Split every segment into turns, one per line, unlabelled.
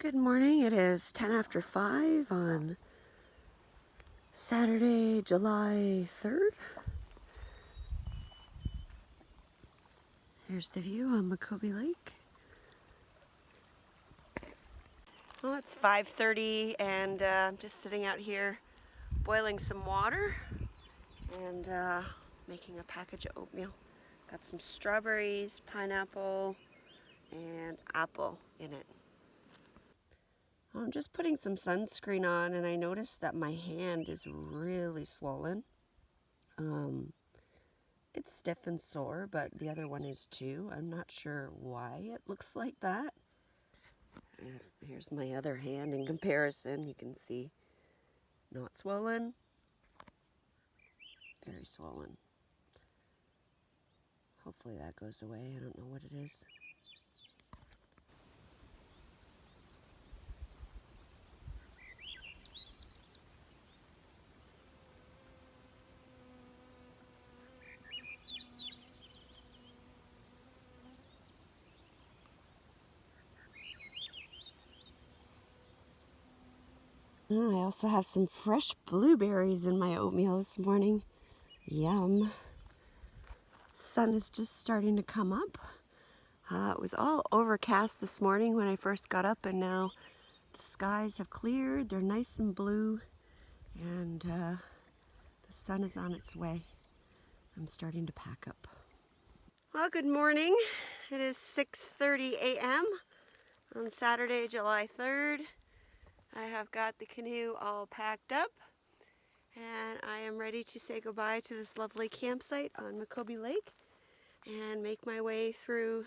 Good morning. It is 10 after 5 on Saturday, July 3rd. Here's the view on MAKOBE Lake. Well, it's 5:30 and I'm just sitting out here boiling some water and making a package of oatmeal. Got some strawberries, pineapple, and apple in it. I'm just putting some sunscreen on and I noticed that my hand is really swollen. It's stiff and sore, but the other one is too. I'm not sure why it looks like that. And here's my other hand in comparison. You can see not swollen, very swollen. Hopefully that goes away. I don't know what it is. I also have some fresh blueberries in my oatmeal this morning. Yum. Sun is just starting to come up. It was all overcast this morning when I first got up, and now the skies have cleared. They're nice and blue, and the sun is on its way. I'm starting to pack up. Well, good morning. It is 6:30 a.m. on Saturday, July 3rd. I have got the canoe all packed up and I am ready to say goodbye to this lovely campsite on MAKOBE Lake and make my way through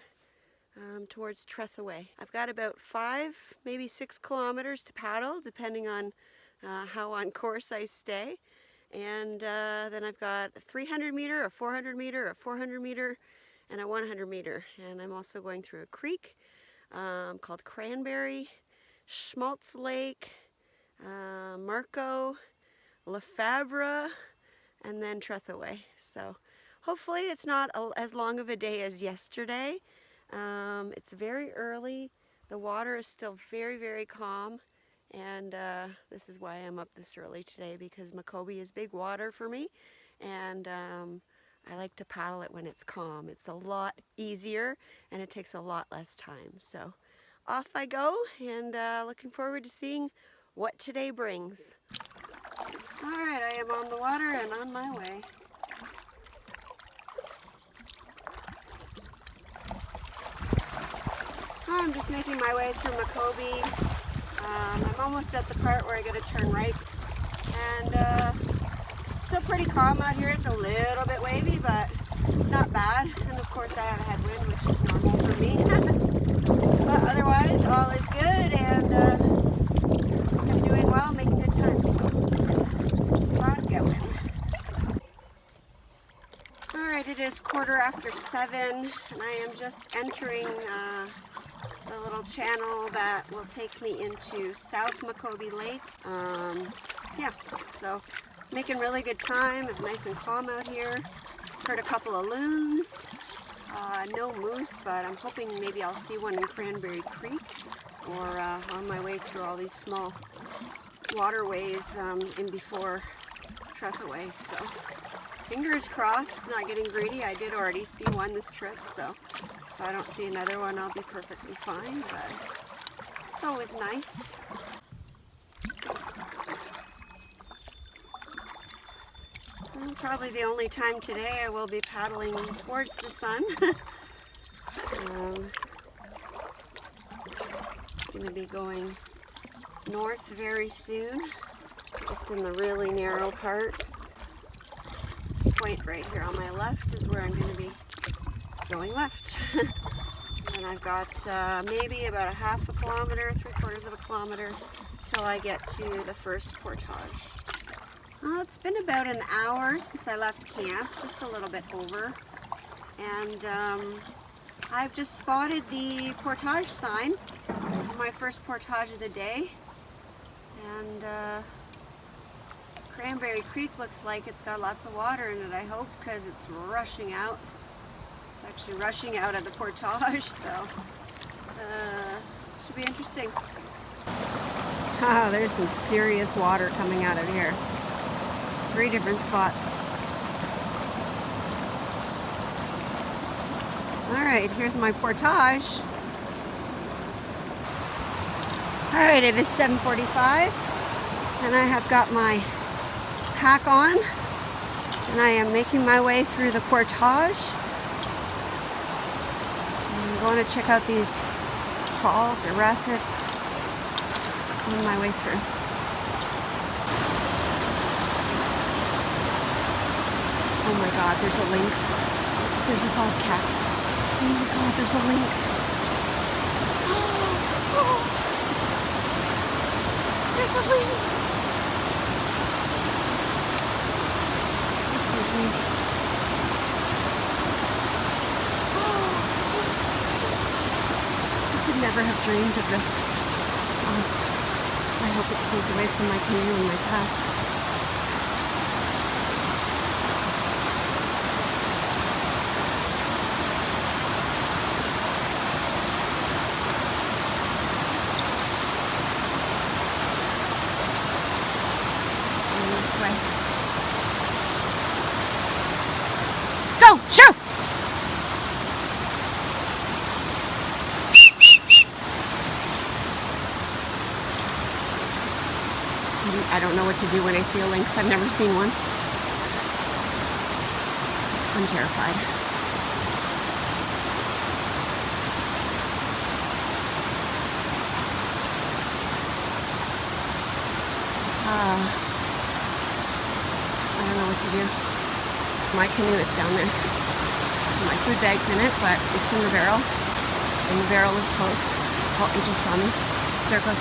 towards Trethaway. I've got about 5, maybe 6 kilometers to paddle, depending on how on course I stay. And then I've got a 300 meter, a 400 meter, a 400 meter, and a 100 meter. And I'm also going through a creek called Cranberry, Schmaltz Lake, Marco, Lefebvre, and then Trethaway. So hopefully it's not as long of a day as yesterday. It's very early. The water is still very, very calm. And this is why I'm up this early today, because MAKOBE is big water for me. And I like to paddle it when it's calm. It's a lot easier and it takes a lot less time. So off I go, and looking forward to seeing what today brings. All right, I am on the water and on my way. I'm just making my way through MAKOBE. I'm almost at the part where I gotta turn right, and it's still pretty calm out here. It's a little bit wavy, but not bad. And of course I have a headwind, which is normal for me. But otherwise, all is good, and I'm doing well, making good time, so just keep on going. Alright, it is 7:15, and I am just entering the little channel that will take me into South MAKOBE Lake. Yeah, so making really good time. It's nice and calm out here. Heard a couple of loons. No moose, but I'm hoping maybe I'll see one in Cranberry Creek, or on my way through all these small waterways in before Trethaway. So fingers crossed, not getting greedy. I did already see one this trip, so if I don't see another one, I'll be perfectly fine, but it's always nice. And probably the only time today I will be paddling towards the sun. Going to be going north very soon, just in the really narrow part. This point right here on my left is where I'm going to be going left. And I've got maybe about a half a kilometer, 3/4 of a kilometer, till I get to the first portage. Well, it's been about an hour since I left camp, just a little bit over, and I've just spotted the portage sign for my first portage of the day, and Cranberry Creek looks like it's got lots of water in it, I hope, because it's rushing out. It's actually rushing out at the portage, so should be interesting. Ah, there's some serious water coming out of here. 3 different spots. Alright, here's my portage. Alright, it is 7:45 and I have got my pack on and I am making my way through the portage. I'm going to check out these falls or rapids on my way through. Oh my god, there's a lynx. There's a bobcat. Oh my god, there's a lynx. Oh, there's a lynx. Excuse me. Oh, I could never have dreamed of this. I hope it stays away from my canoe and my path. Go! Shoo! I don't know what to do when I see a lynx. I've never seen one. I'm terrified. I don't know what to do. My canoe is down there. My food bag's in it, but it's in the barrel. And the barrel is closed. Oh, it just saw me. There it goes.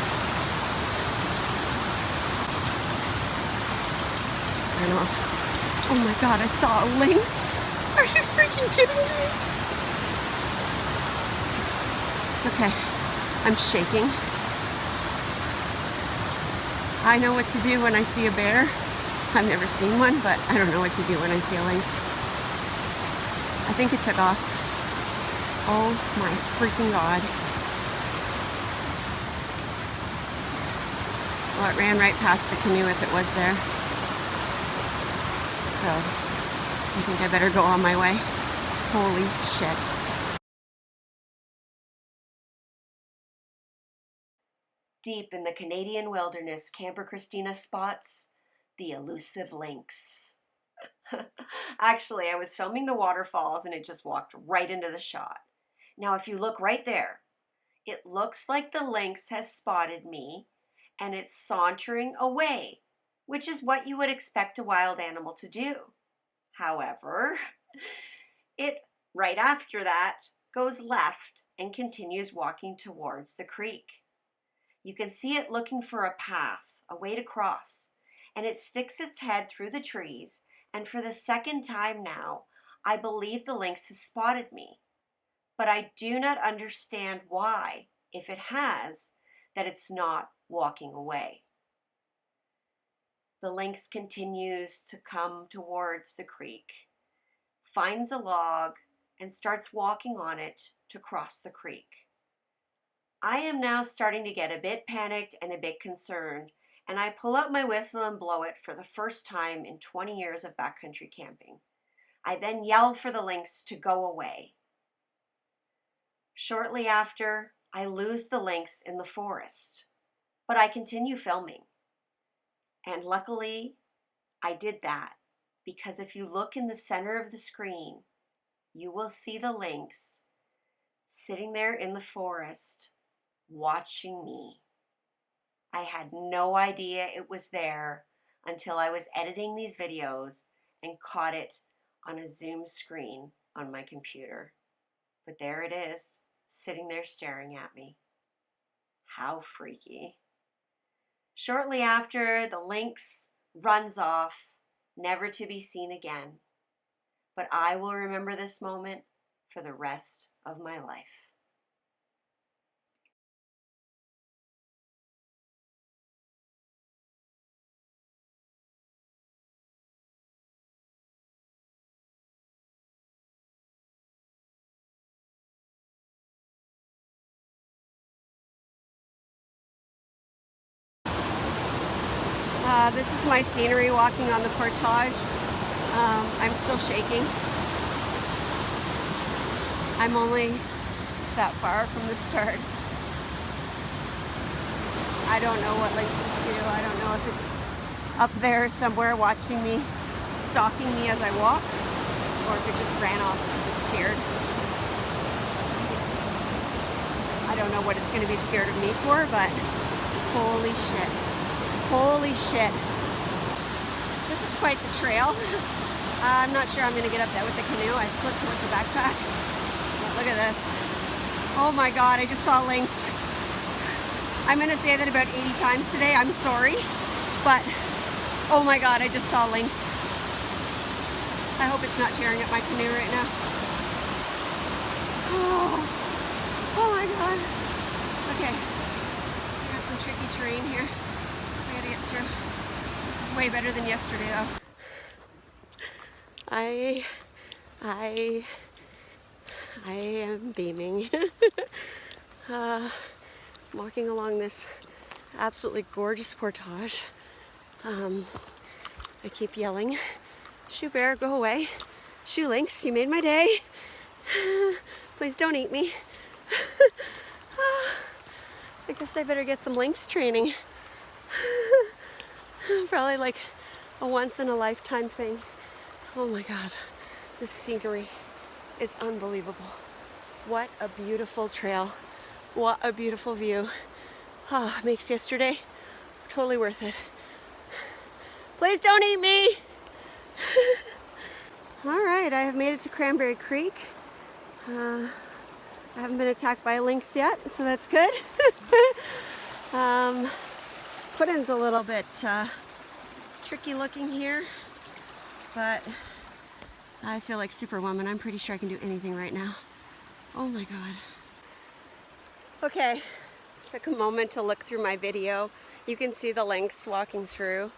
Just ran off. Oh my god, I saw a lynx. Are you freaking kidding me? Okay, I'm shaking. I know what to do when I see a bear. I've never seen one, but I don't know what to do when I see a lynx. I think it took off. Oh my freaking god. Well, it ran right past the canoe if it was there. So, I think I better go on my way. Holy shit. Deep in the Canadian wilderness, Camper Christina spots the elusive lynx. Actually, I was filming the waterfalls and it just walked right into the shot. Now, if you look right there, it looks like the lynx has spotted me and it's sauntering away, which is what you would expect a wild animal to do. However, it, right after that, goes left and continues walking towards the creek. You can see it looking for a path, a way to cross, and it sticks its head through the trees, and for the second time now, I believe the lynx has spotted me. But I do not understand why, if it has, that it's not walking away. The lynx continues to come towards the creek, finds a log, and starts walking on it to cross the creek. I am now starting to get a bit panicked and a bit concerned, and I pull out my whistle and blow it for the first time in 20 years of backcountry camping. I then yell for the lynx to go away. Shortly after, I lose the lynx in the forest, but I continue filming. And luckily, I did that because if you look in the center of the screen, you will see the lynx sitting there in the forest watching me. I had no idea it was there until I was editing these videos and caught it on a Zoom screen on my computer. But there it is, sitting there staring at me. How freaky. Shortly after, the lynx runs off, never to be seen again. But I will remember this moment for the rest of my life. This is my scenery walking on the portage. I'm still shaking. I'm only that far from the start. I don't know what lynxes do. I don't know if it's up there somewhere watching me, stalking me as I walk, or if it just ran off because it's scared. I don't know what it's going to be scared of me for, but holy shit. Holy shit. This is quite the trail. I'm not sure I'm going to get up that with the canoe. I slipped with the backpack. But look at this. Oh my god, I just saw lynx. I'm going to say that about 80 times today. I'm sorry. But, oh my god, I just saw lynx. I hope it's not tearing up my canoe right now. Oh my god. Okay. We got some tricky terrain here. I gotta get through. This is way better than yesterday though. I am beaming. Walking along this absolutely gorgeous portage. I keep yelling, "Shoe bear, go away. Shoe lynx, you made my day. Please don't eat me." I guess I better get some lynx training. Probably like a once in a lifetime thing. Oh my god, this scenery is unbelievable. What a beautiful trail. What a beautiful view. Makes yesterday totally worth it. Please don't eat me. All right, I have made it to Cranberry Creek. I haven't been attacked by a lynx yet, so that's good. Put-in's a little bit tricky looking here, but I feel like Superwoman. I'm pretty sure I can do anything right now. Oh my god. Okay, just took a moment to look through my video. You can see the lynx walking through,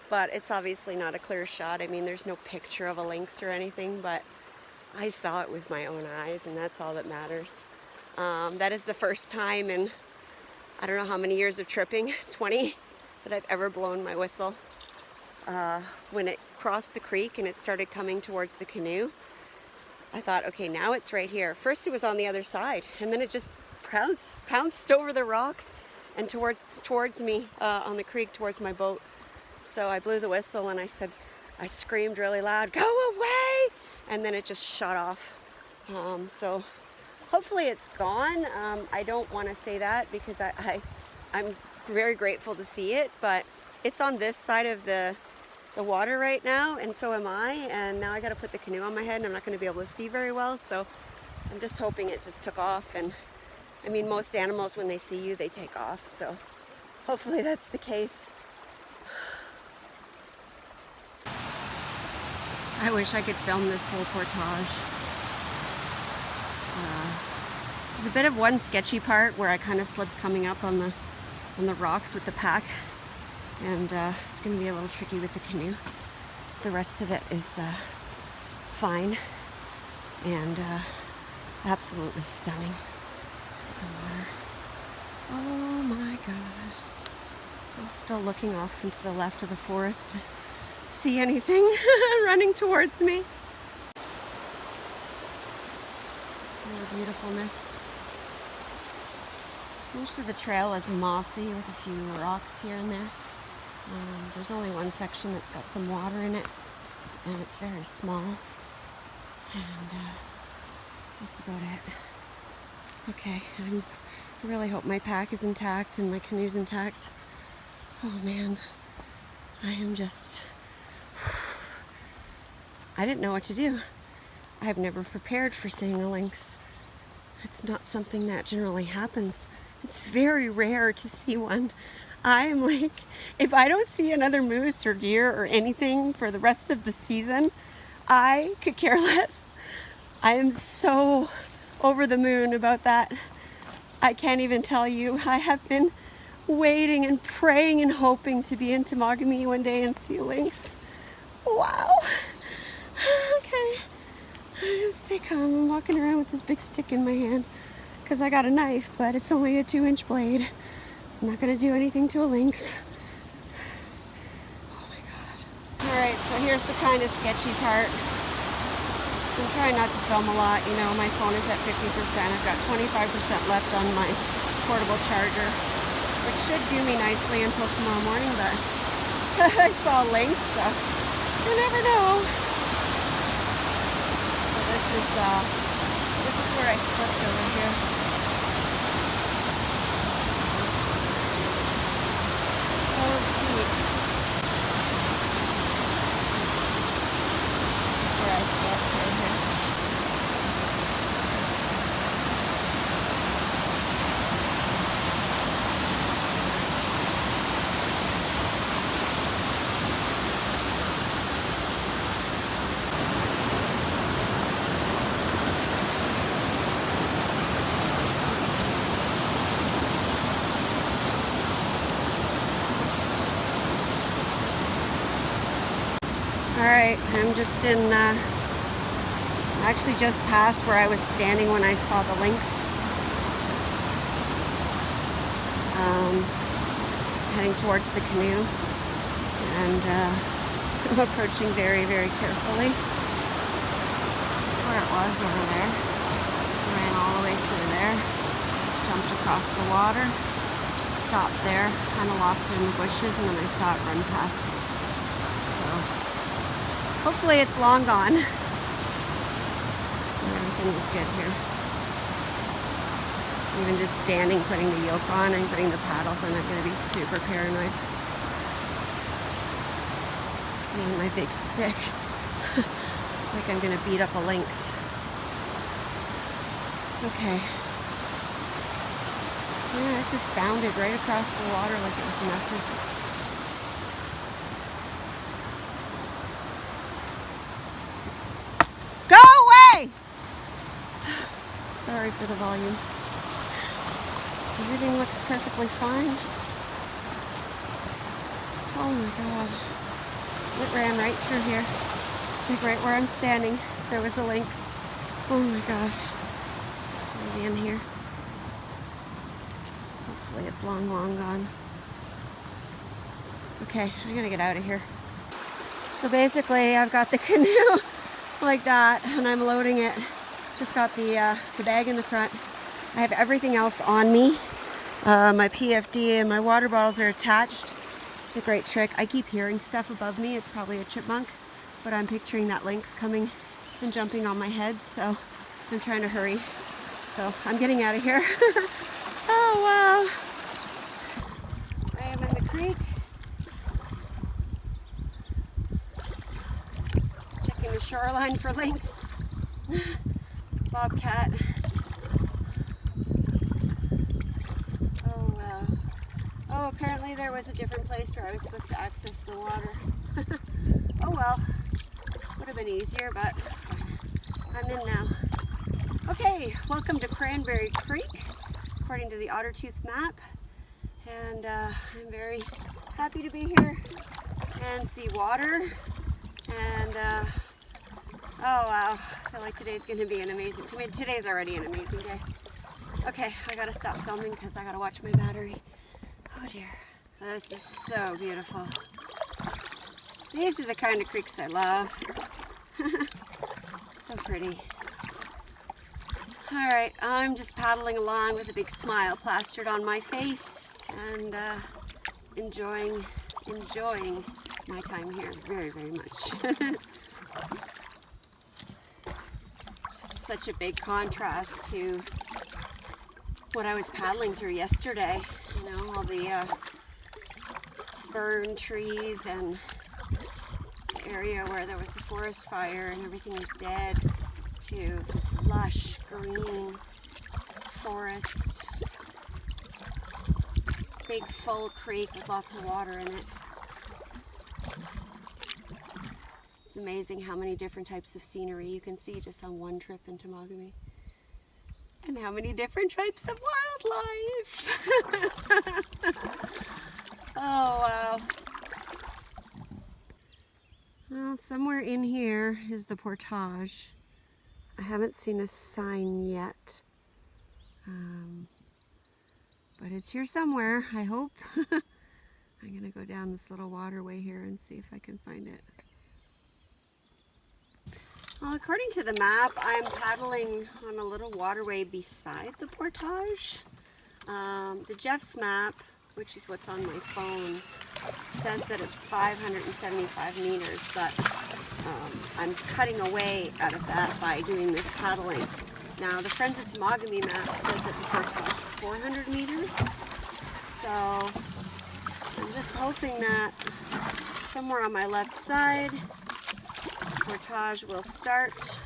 but it's obviously not a clear shot. I mean, there's no picture of a lynx or anything, but I saw it with my own eyes, and that's all that matters. That is the first time in I don't know how many years of tripping, 20, that I've ever blown my whistle. When it crossed the creek and it started coming towards the canoe, I thought, okay, now it's right here. First it was on the other side, and then it just pounced over the rocks and towards me on the creek, towards my boat. So I blew the whistle and I screamed really loud, "Go away!" And then it just shot off. So hopefully it's gone. I don't want to say that because I'm very grateful to see it, but it's on this side of the water right now, and so am I, and now I got to put the canoe on my head and I'm not going to be able to see very well, so I'm just hoping it just took off. And I mean, most animals, when they see you, they take off, so hopefully that's the case. I wish I could film this whole portage. There's a bit of one sketchy part where I kind of slipped coming up on the rocks with the pack, and it's going to be a little tricky with the canoe. The rest of it is fine and absolutely stunning. The water. Oh my god. I'm still looking off into the left of the forest to see anything running towards me. The beautifulness. Most of the trail is mossy with a few rocks here and there. There's only one section that's got some water in it, and it's very small, and that's about it. Okay, I really hope my pack is intact and my canoe's intact. Oh man, I am just... I didn't know what to do. I've never prepared for seeing a lynx. It's not something that generally happens. It's very rare to see one. I am like, if I don't see another moose or deer or anything for the rest of the season, I could care less. I am so over the moon about that. I can't even tell you. I have been waiting and praying and hoping to be in Temagami one day and see a lynx. Wow. Okay. I just stay calm. I'm walking around with this big stick in my hand because I got a knife, but it's only a 2-inch blade. It's not going to do anything to a lynx. Alright, so here's the kind of sketchy part. I'm trying not to film a lot, you know, my phone is at 50%. I've got 25% left on my portable charger, which should do me nicely until tomorrow morning, but I saw links, so you never know. So this is where I slept over here. So sweet. This is where I slept right here. Alright, I'm just in, actually just past where I was standing when I saw the lynx. Heading towards the canoe, and I'm approaching very, very carefully. That's where it was over there. Ran all the way through there, jumped across the water, stopped there, kind of lost it in the bushes, and then I saw it run past. So hopefully it's long gone. Everything is good here. Even just standing, putting the yoke on and putting the paddles on, I'm going to be super paranoid. And my big stick. Like I'm going to beat up a lynx. Okay. Yeah, it just bounded right across the water like it was nothing. Go away! Sorry for the volume. Everything looks perfectly fine. Oh my god. It ran right through here. Like right where I'm standing, there was a lynx. Oh my gosh. Maybe in here. Hopefully it's long, long gone. Okay, I gotta get out of here. So basically, I've got the canoe like that, and I'm loading it. Just got the bag in the front. I have everything else on me. My PFD and my water bottles are attached. It's a great trick. I keep hearing stuff above me. It's probably a chipmunk, but I'm picturing that lynx coming and jumping on my head, so I'm trying to hurry. So I'm getting out of here. Oh wow. I am in the creek. Checking the shoreline for lynx. Bobcat. Oh wow. Oh, apparently there was a different place where I was supposed to access the water. Oh well. Would have been easier, but that's fine. I'm in now. Okay, welcome to Cranberry Creek, according to the Ottertooth map. And I'm very happy to be here and see water. And oh wow, I feel like today's going to be an amazing, today's already an amazing day. Okay, I gotta stop filming because I gotta watch my battery. Oh dear, this is so beautiful. These are the kind of creeks I love. So pretty. Alright, I'm just paddling along with a big smile plastered on my face and enjoying my time here very, very much. This is such a big contrast to what I was paddling through yesterday. You know, all the burned trees and the area where there was a forest fire and everything was dead, to this lush green forest, big full creek with lots of water in it. It's amazing how many different types of scenery you can see just on one trip into MAKOBE. And how many different types of wildlife. Oh wow. Well, somewhere in here is the portage. I haven't seen a sign yet, but it's here somewhere, I hope. I'm gonna go down this little waterway here and see if I can find it. Well, according to the map, I'm paddling on a little waterway beside the portage. The Jeff's map, which is what's on my phone, says that it's 575 meters, but I'm cutting away out of that by doing this paddling. Now, the Friends of Temagami map says that the portage is 400 meters, so I'm just hoping that somewhere on my left side, the portage will start,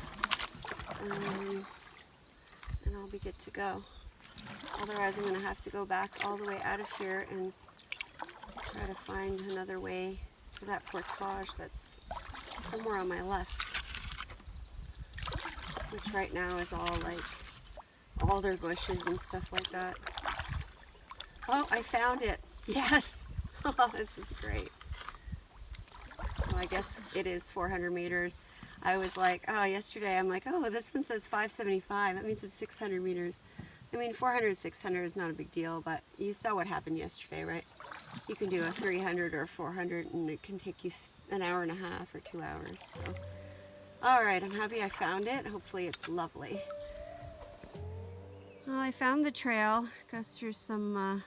and I'll be good to go. Otherwise, I'm going to have to go back all the way out of here and try to find another way to that portage that's somewhere on my left, which right now is all like alder bushes and stuff like that. Oh, I found it. Yes. Oh, this is great. So I guess it is 400 meters. I was like, oh, yesterday I'm like, oh, this one says 575. That means it's 600 meters. I mean, 400, 600 is not a big deal, but you saw what happened yesterday, right? You can do a 300 or 400 and it can take you an hour and a half or 2 hours. So, all right, I'm happy I found it. Hopefully it's lovely. Well, I found the trail. It goes through some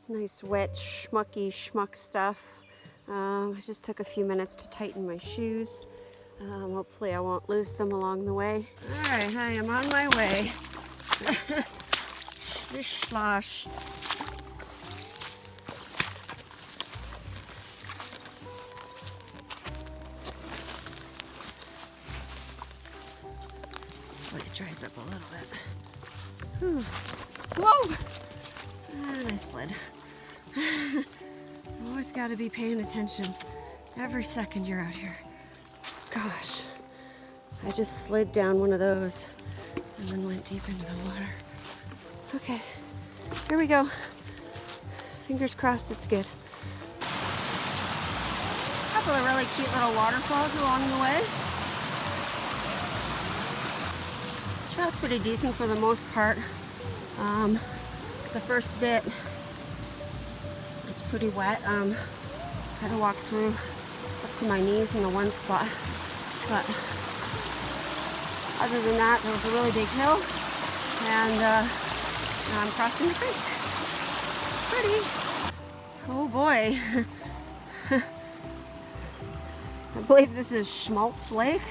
nice wet schmucky schmuck stuff. I just took a few minutes to tighten my shoes. Hopefully I won't lose them along the way. All right, I am on my way. Slish slosh. Hopefully it dries up a little bit. Whew. Whoa! And I slid. Always got to be paying attention every second you're out here. Gosh, I just slid down one of those and then went deep into the water. Okay, here we go. Fingers crossed it's good. A couple of really cute little waterfalls along the way. Trail's pretty decent for the most part. The first bit is pretty wet. Had to walk through up to my knees in the one spot. But other than that, there was a really big hill, and now I'm crossing the creek. Pretty. Oh boy. I believe this is Schmaltz Lake.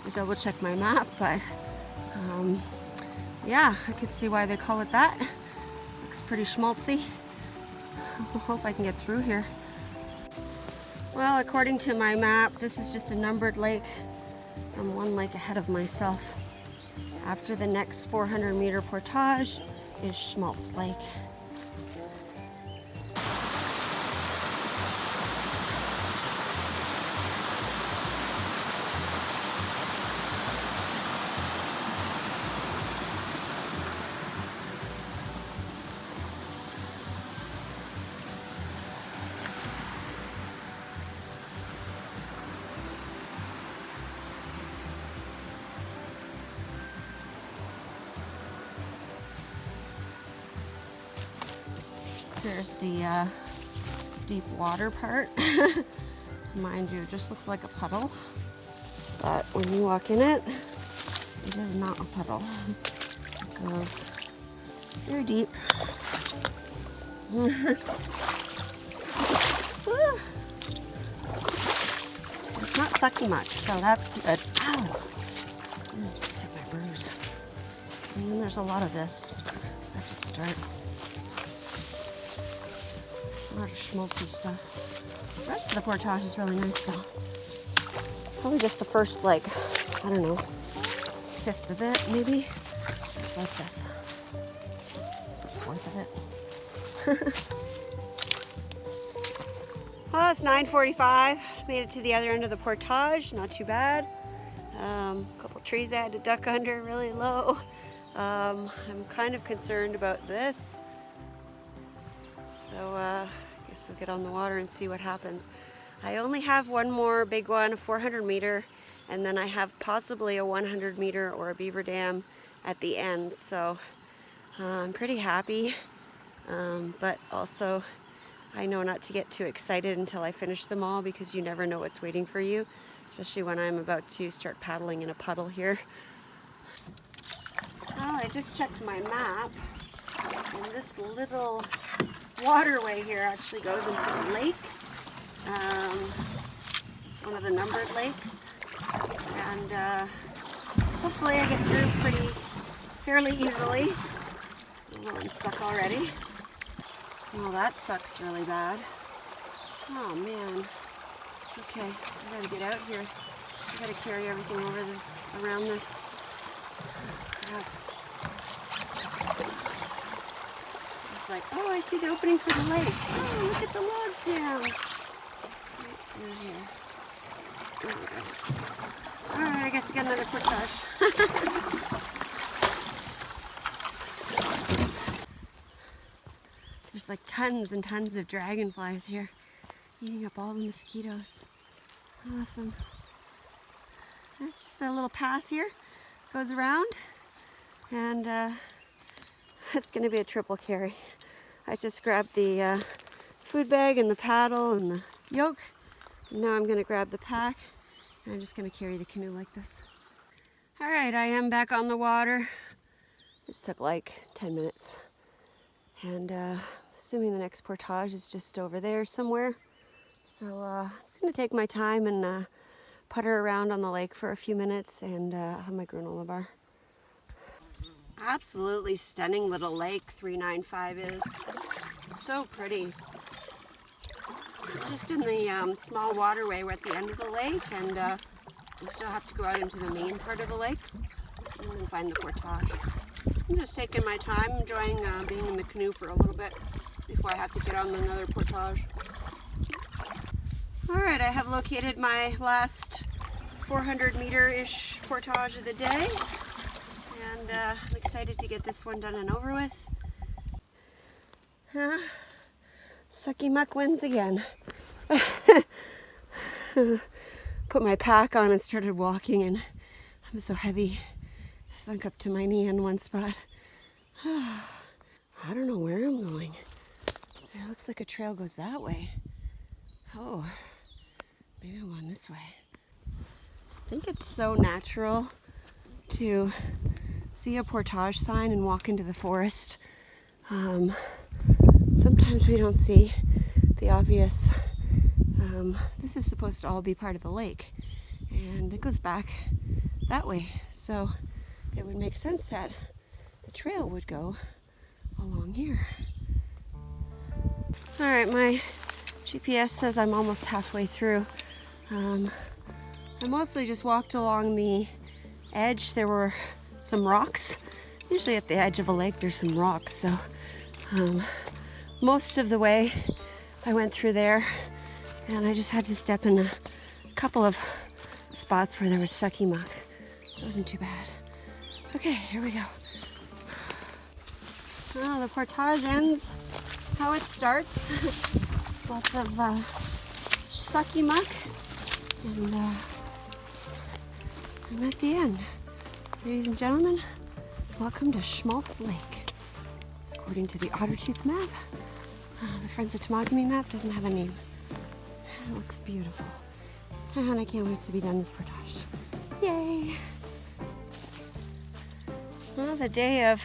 Just double check my map, but yeah, I could see why they call it that. Looks pretty schmaltzy. I hope I can get through here. Well, according to my map, this is just a numbered lake. I'm one lake ahead of myself. After the next 400 meter portage is Schmaltz Lake. There's the deep water part. Mind you, it just looks like a puddle. But when you walk in it, it is not a puddle. It goes very deep. It's not sucky much, so that's good. Ow! Just hit my bruise. And then there's a lot of this at the start. A lot of schmaltzy stuff. The rest of the portage is really nice though. Probably just the first, like, I don't know, fifth of it maybe. It's like this. Fourth of it. Well, it's 9:45. Made it to the other end of the portage. Not too bad. A couple trees I had to duck under really low. I'm kind of concerned about this. So I guess I'll get on the water and see what happens. I only have one more big one, a 400 meter, and then I have possibly a 100 meter or a beaver dam at the end. So I'm pretty happy, but also I know not to get too excited until I finish them all because you never know what's waiting for you. especially when I'm about to start paddling in a puddle here. Well, I just checked my map, and this little waterway here actually goes into a lake. It's one of the numbered lakes, and hopefully I get through fairly easily. Oh, I'm stuck already. Oh, that sucks really bad. Oh man. Okay, I gotta get out here. I gotta carry everything over this, around this. Crap. It's like, oh, I see the opening for the lake. Oh, look at the log jam. Right through here. There we go. Alright, I guess I got another portage. There's like tons and tons of dragonflies here, eating up all the mosquitoes. Awesome. That's just a little path here, goes around, and it's going to be a triple carry. I just grabbed the food bag and the paddle and the yoke. And now I'm going to grab the pack, and I'm just going to carry the canoe like this. Alright, I am back on the water. Just took like 10 minutes. And assuming the next portage is just over there somewhere. So it's going to take my time and putter around on the lake for a few minutes and have my granola bar. Absolutely stunning little lake 395 is. So pretty. Just in the small waterway, we're at the end of the lake, and we still have to go out into the main part of the lake and then find the portage. I'm just taking my time, enjoying being in the canoe for a little bit before I have to get on another portage. Alright, I have located my last 400 meter-ish portage of the day, and I'm excited to get this one done and over with. Sucky muck wins again. Put my pack on and started walking, and I'm so heavy. I sunk up to my knee in one spot. I don't know where I'm going. It looks like a trail goes that way. Oh, maybe I'm going this way. I think it's so natural to see a portage sign and walk into the forest. Sometimes we don't see the obvious. This is supposed to all be part of the lake, and it goes back that way. So it would make sense that the trail would go along here. Alright, my GPS says I'm almost halfway through. I mostly just walked along the edge. There were some rocks. Usually at the edge of a lake there's some rocks, so most of the way I went through there, and I just had to step in a couple of spots where there was sucky muck. So it wasn't too bad. Okay, here we go. Well, the portage ends how it starts. Lots of sucky muck, and I'm at the end. Ladies and gentlemen, welcome to Schmaltz Lake. It's according to the Ottertooth map. The Friends of Temagami map doesn't have a name. It looks beautiful. And I can't wait to be done this portage. Yay! Well, the day of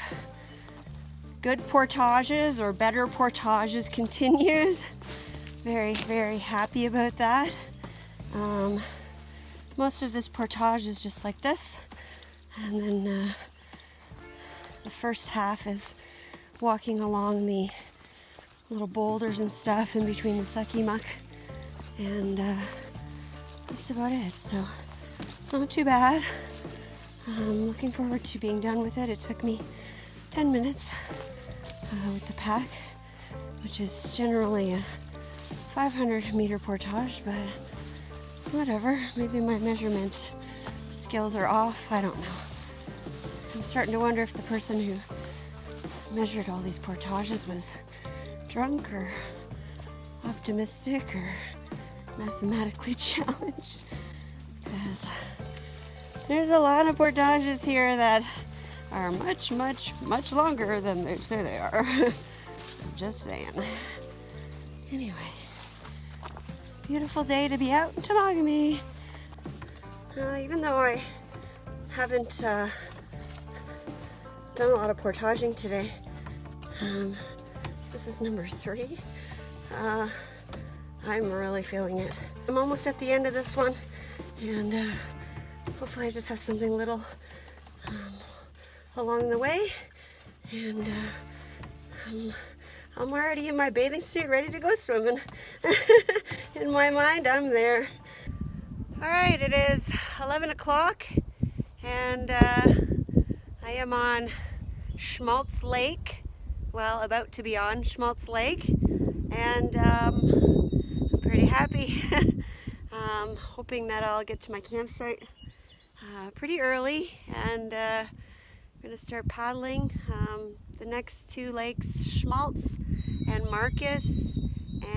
good portages or better portages continues. Very, very happy about that. Most of this portage is just like this. And then the first half is walking along the little boulders and stuff in between the sucky muck. And that's about it. So not too bad. I'm looking forward to being done with it. It took me 10 minutes with the pack, which is generally a 500 meter portage, but whatever. Maybe my measurement skills are off. I don't know. I'm starting to wonder if the person who measured all these portages was drunk or optimistic or mathematically challenged, because there's a lot of portages here that are much, much, much longer than they say they are. I'm just saying. Anyway, beautiful day to be out in Temagami. Even though I haven't done a lot of portaging today, this is number 3. I'm really feeling it. I'm almost at the end of this one, and hopefully I just have something little along the way, and I'm already in my bathing suit ready to go swimming. In my mind, I'm there. All right, it is 11 o'clock, and I am on Schmaltz Lake. Well, about to be on Schmaltz Lake, and I'm pretty happy. Hoping that I'll get to my campsite pretty early, and I'm going to start paddling. The next 2 lakes, Schmaltz and Marcus,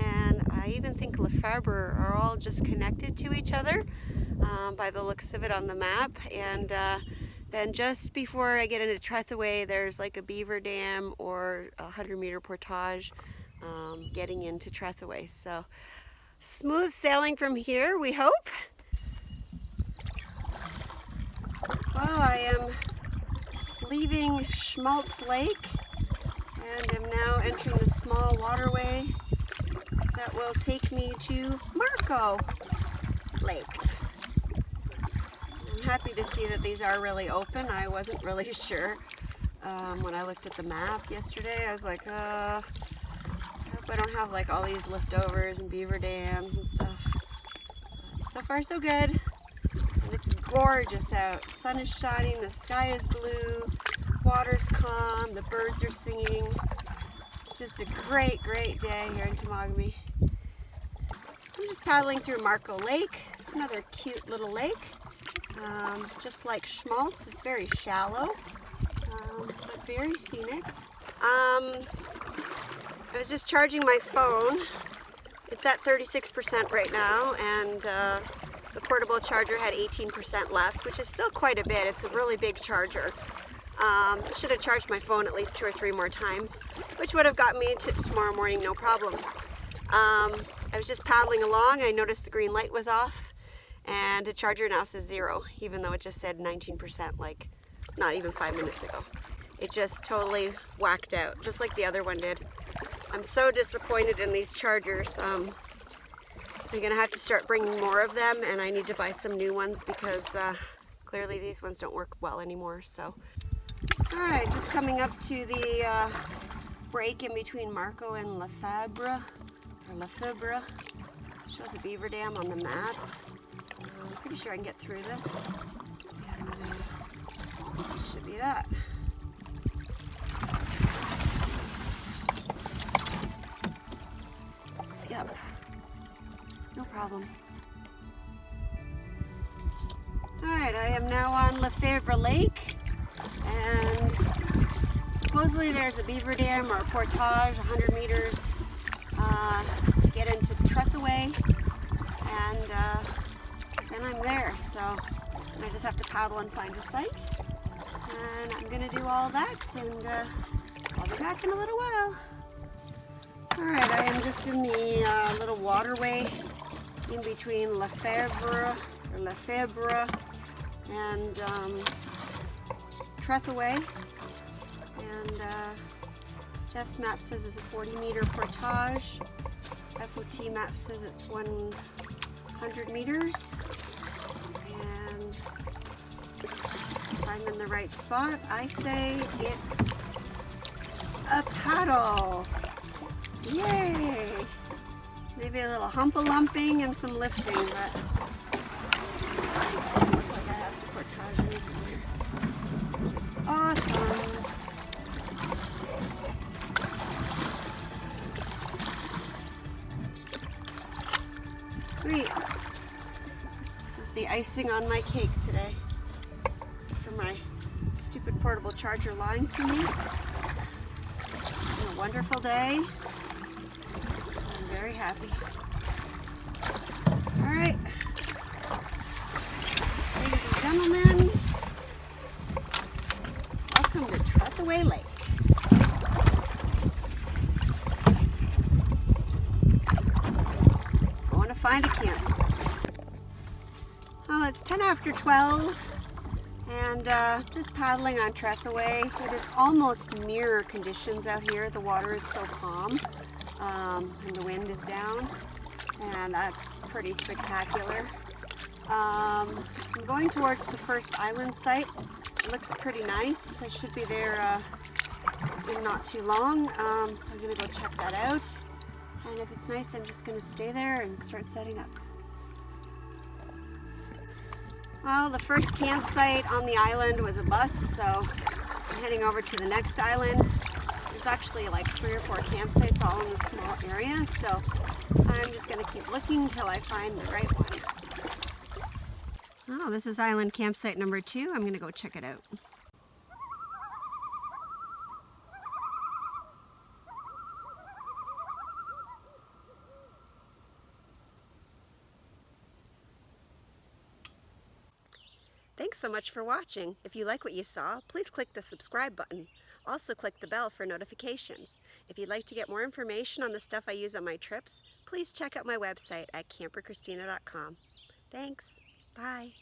and I even think Lefebvre, are all just connected to each other by the looks of it on the map. And then just before I get into Trethewey, there's like a beaver dam or a 100-meter portage getting into Trethewey. So smooth sailing from here, we hope. Well, I am leaving Schmaltz Lake and am now entering the small waterway that will take me to Marco Lake. I'm happy to see that these are really open. I wasn't really sure when I looked at the map yesterday. I was like, I hope I don't have like all these leftovers and beaver dams and stuff. So far so good. And it's gorgeous out. The sun is shining, the sky is blue, water's calm, the birds are singing. It's just a great, great day here in Temagami. I'm just paddling through Marco Lake, another cute little lake. Just like Schmaltz, it's very shallow, but very scenic. I was just charging my phone. It's at 36% right now, and the portable charger had 18% left, which is still quite a bit. It's a really big charger. I should have charged my phone at least 2 or 3 more times, which would have got me to tomorrow morning, no problem. I was just paddling along. I noticed the green light was off, and the charger now says 0, even though it just said 19%, like not even 5 minutes ago. It just totally whacked out, just like the other one did. I'm so disappointed in these chargers. I'm gonna have to start bringing more of them, and I need to buy some new ones because clearly these ones don't work well anymore. So, all right, just coming up to the break in between Marco and Lefebvre. Shows a beaver dam on the map. I'm pretty sure I can get through this. It should be that. Yep. No problem. Alright, I am now on Lefebvre Lake, and supposedly there's a beaver dam or a portage 100 meters to get into Trethewey, and then I'm there. So I just have to paddle and find a site, and I'm going to do all that, and I'll be back in a little while. Alright, I am just in the little waterway in between Lefebvre and Trethewey, and Jeff's map says it's a 40-meter portage. FOT map says it's 100 meters, and if I'm in the right spot, I say it's a paddle. Yay! Maybe a little hump-a-lumping and some lifting, but it doesn't look like I have to portage anything here, which is awesome. Sweet. This is the icing on my cake today. Except for my stupid portable charger lying to me. It's been a wonderful day. I'm very happy. All right. Ladies and gentlemen, welcome to Trethewey Lake. Going to find a campsite. Well, it's 10 after 12 and just paddling on Trethaway. It is almost mirror conditions out here. The water is so calm and the wind is down, and that's pretty spectacular. I'm going towards the first island site. It looks pretty nice. I should be there in not too long, so I'm going to go check that out. And if it's nice, I'm just going to stay there and start setting up. Well, the first campsite on the island was a bus, so I'm heading over to the next island. There's actually like 3 or 4 campsites all in a small area, so I'm just going to keep looking until I find the right one. Oh, this is island campsite number 2. I'm going to go check it out. Thanks so much for watching. If you like what you saw, please click the subscribe button. Also click the bell for notifications. If you'd like to get more information on the stuff I use on my trips, please check out my website at CamperChristina.com. Thanks. Bye.